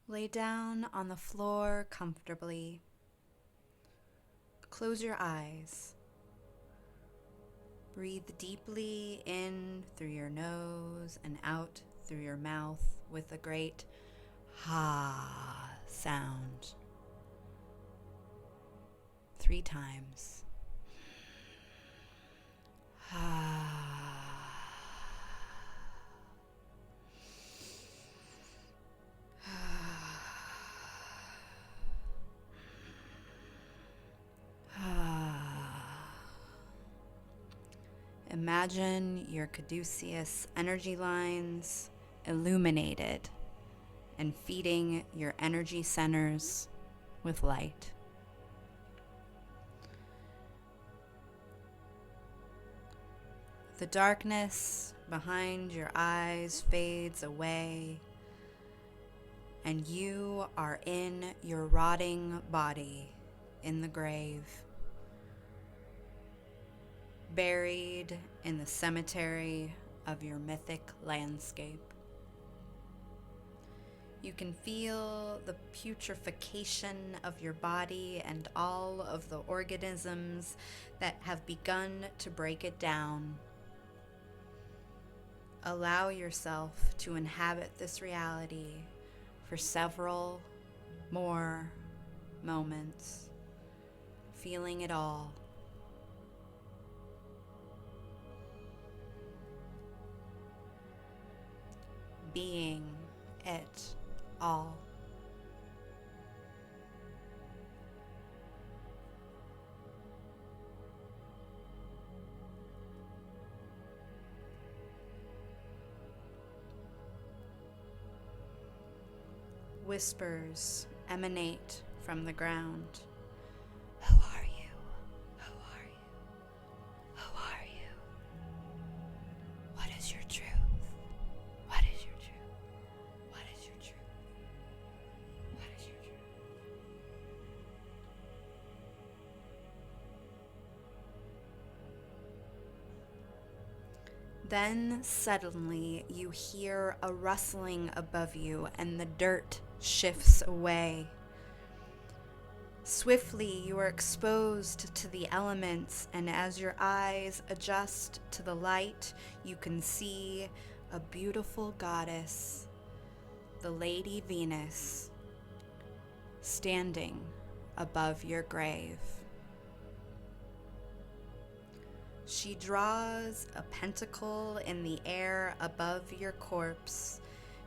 Lay down on the floor comfortably. Close your eyes. Breathe deeply in through your nose and out through your mouth with a great ha sound. 3 times. Imagine your caduceus energy lines illuminated and feeding your energy centers with light. The darkness behind your eyes fades away, and you are in your rotting body in the grave, buried in the cemetery of your mythic landscape. You can feel the putrefaction of your body and all of the organisms that have begun to break it down. Allow yourself to inhabit this reality for several more moments, feeling it all. Being it all. Whispers emanate from the ground. Who are you? Who are you? Who are you? What is your truth? What is your truth? What is your truth? What is your truth? Then suddenly you hear a rustling above you and the dirt shifts away. Swiftly you are exposed to the elements, and as your eyes adjust to the light, you can see a beautiful goddess, the Lady Venus, standing above your grave. She draws a pentacle in the air above your corpse,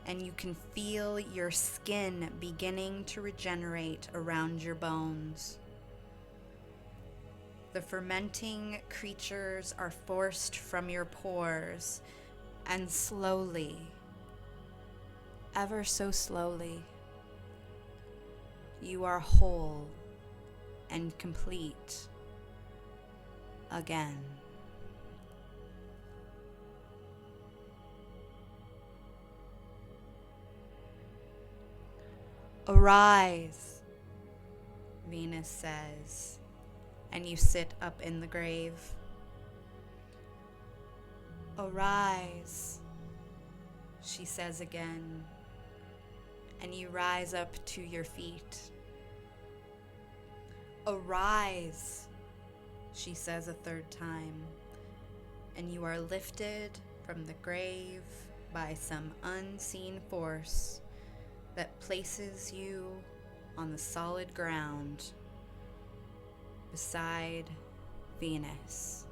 and you can feel your skin beginning to regenerate around your bones. The fermenting creatures are forced from your pores, and slowly, ever so slowly, you are whole and complete again. Arise, Venus says, and you sit up in the grave. Arise, she says again, and you rise up to your feet. Arise, she says a 3rd time, and you are lifted from the grave by some unseen force that places you on the solid ground beside Venus.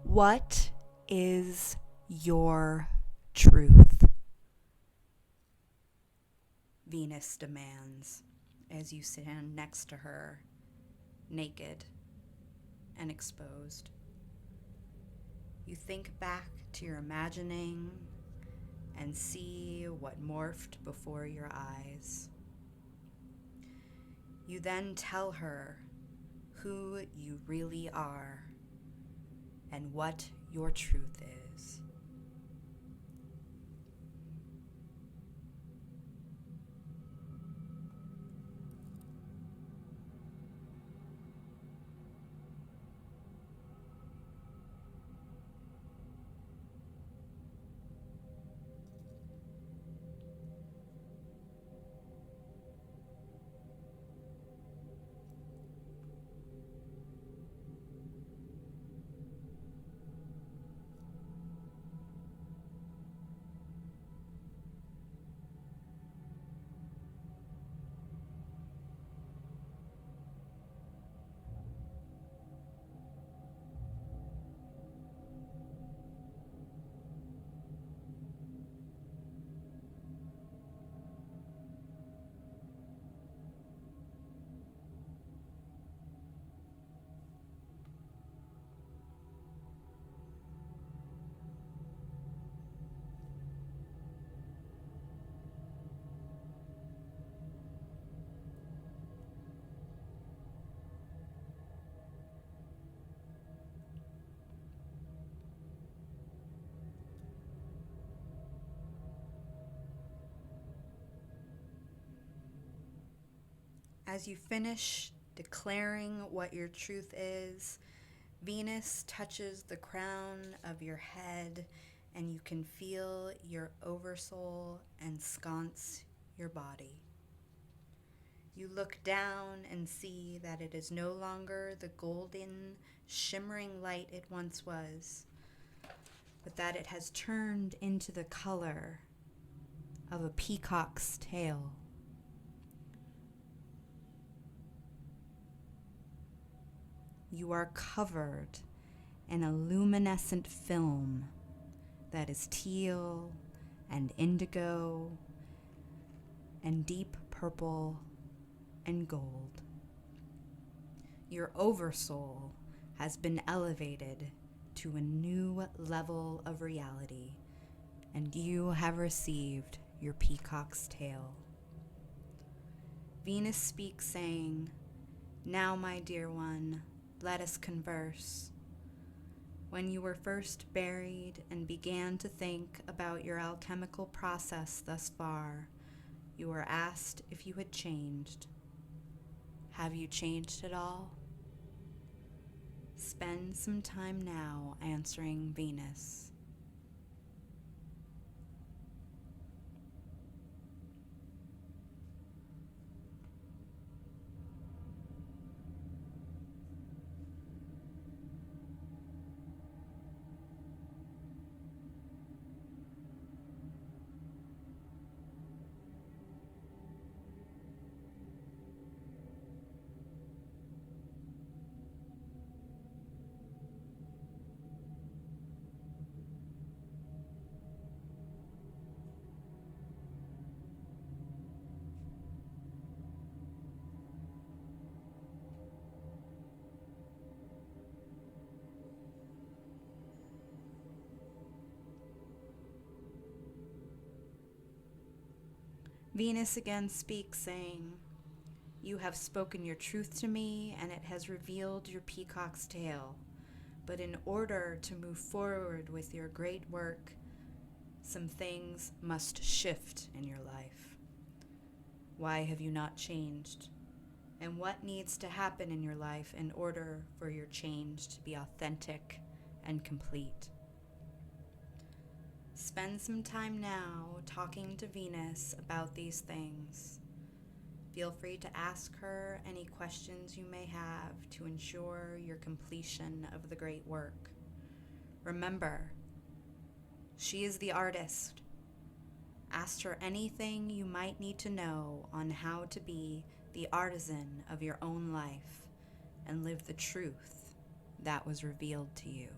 What is your truth? Venus demands as you stand next to her, naked and exposed. You think back to your imagining and see what morphed before your eyes. You then tell her who you really are and what your truth is. As you finish declaring what your truth is, Venus touches the crown of your head and you can feel your oversoul ensconce your body. You look down and see that it is no longer the golden, shimmering light it once was, but that it has turned into the color of a peacock's tail. You are covered in a luminescent film that is teal and indigo and deep purple and gold. Your oversoul has been elevated to a new level of reality, and you have received your peacock's tail. Venus speaks, saying, "Now, my dear one, let us converse. When you were first buried and began to think about your alchemical process thus far, you were asked if you had changed. Have you changed at all? Spend some time now answering Venus." Venus again speaks, saying, "You have spoken your truth to me, and it has revealed your peacock's tail. But in order to move forward with your great work, some things must shift in your life. Why have you not changed? And what needs to happen in your life in order for your change to be authentic and complete?" Spend some time now talking to Venus about these things. Feel free to ask her any questions you may have to ensure your completion of the great work. Remember, she is the artist. Ask her anything you might need to know on how to be the artisan of your own life and live the truth that was revealed to you.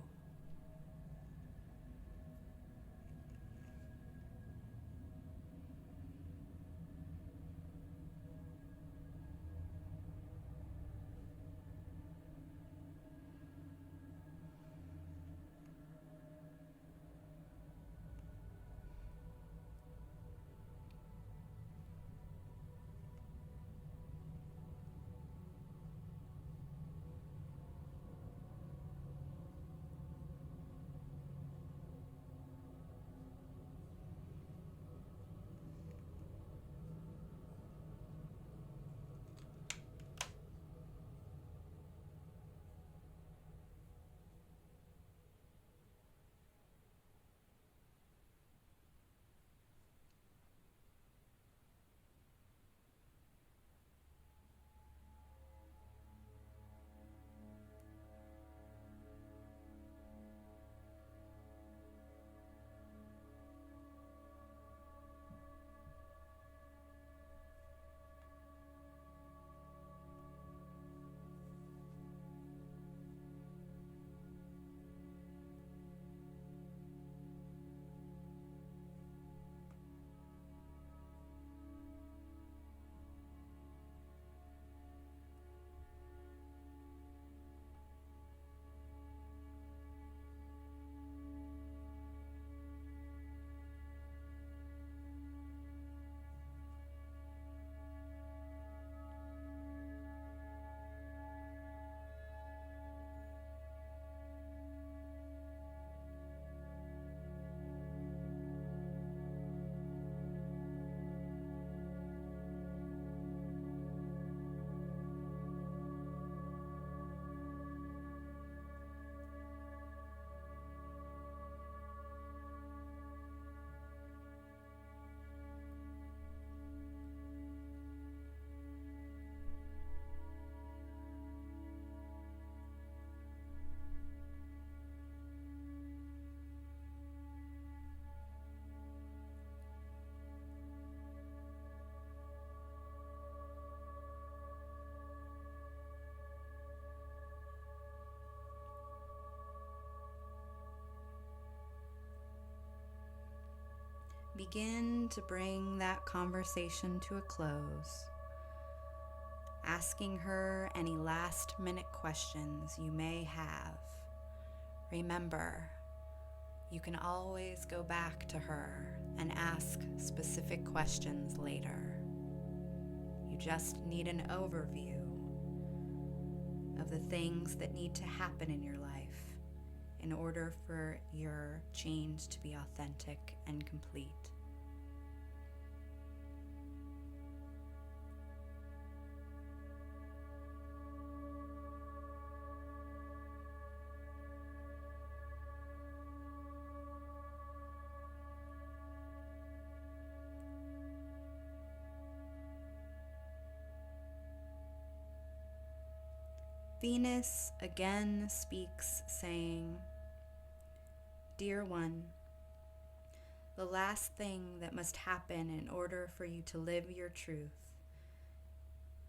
Begin to bring that conversation to a close, asking her any last-minute questions you may have. Remember, you can always go back to her and ask specific questions later. You just need an overview of the things that need to happen in your life in order for your change to be authentic and complete. Venus again speaks, saying, "Dear one, the last thing that must happen in order for you to live your truth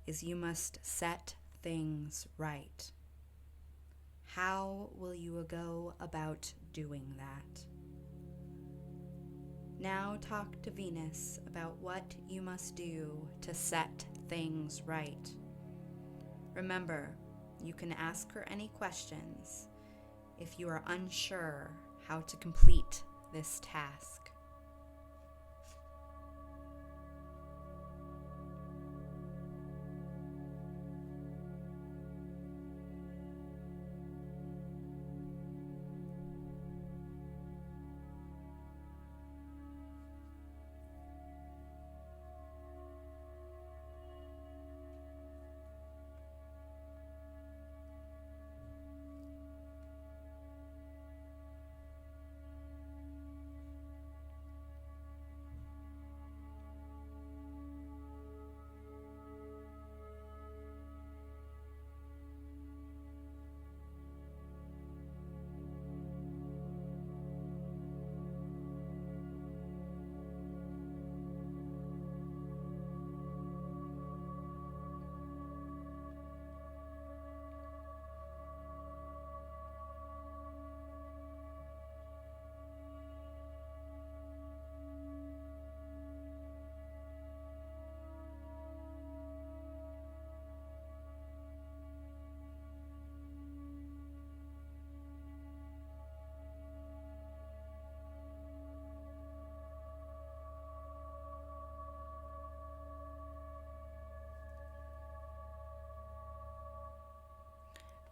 is you must set things right. How will you go about doing that? Now talk to Venus about what you must do to set things right. Remember, you can ask her any questions if you are unsure how to complete this task."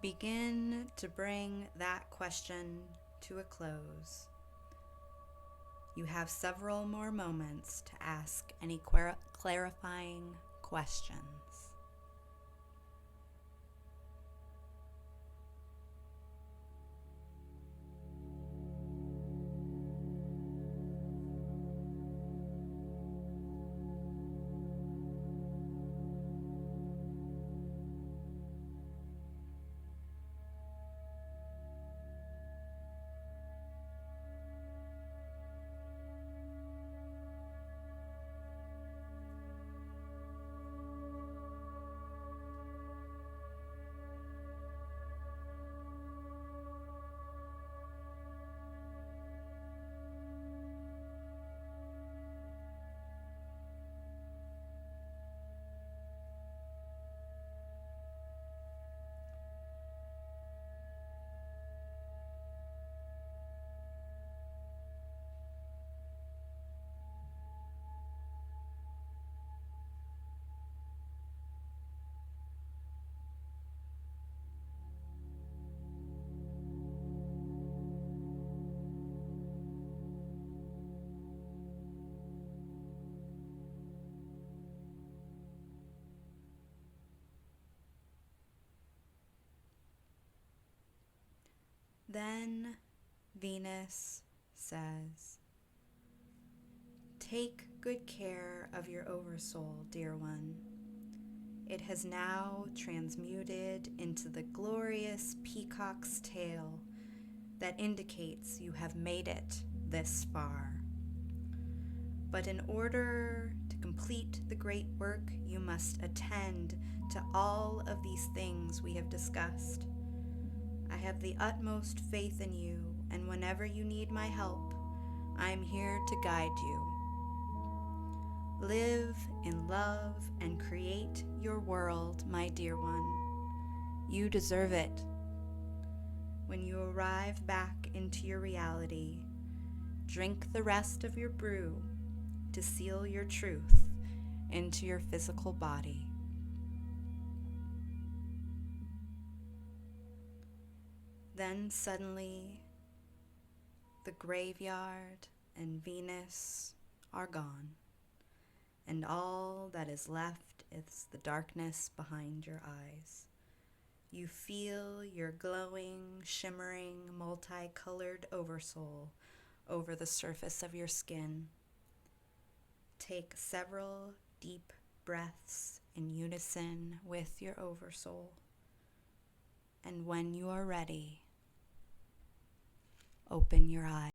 Begin to bring that question to a close. You have several more moments to ask any clarifying questions. Then Venus says, "Take good care of your oversoul, dear one. It has now transmuted into the glorious peacock's tail that indicates you have made it this far. But in order to complete the great work, you must attend to all of these things we have discussed. I have the utmost faith in you, and whenever you need my help, I am here to guide you. Live in love and create your world, my dear one. You deserve it. When you arrive back into your reality, drink the rest of your brew to seal your truth into your physical body. Then suddenly, the graveyard and Venus are gone, and all that is left is the darkness behind your eyes. You feel your glowing, shimmering, multicolored oversoul over the surface of your skin. Take several deep breaths in unison with your oversoul. And when you are ready, open your eyes.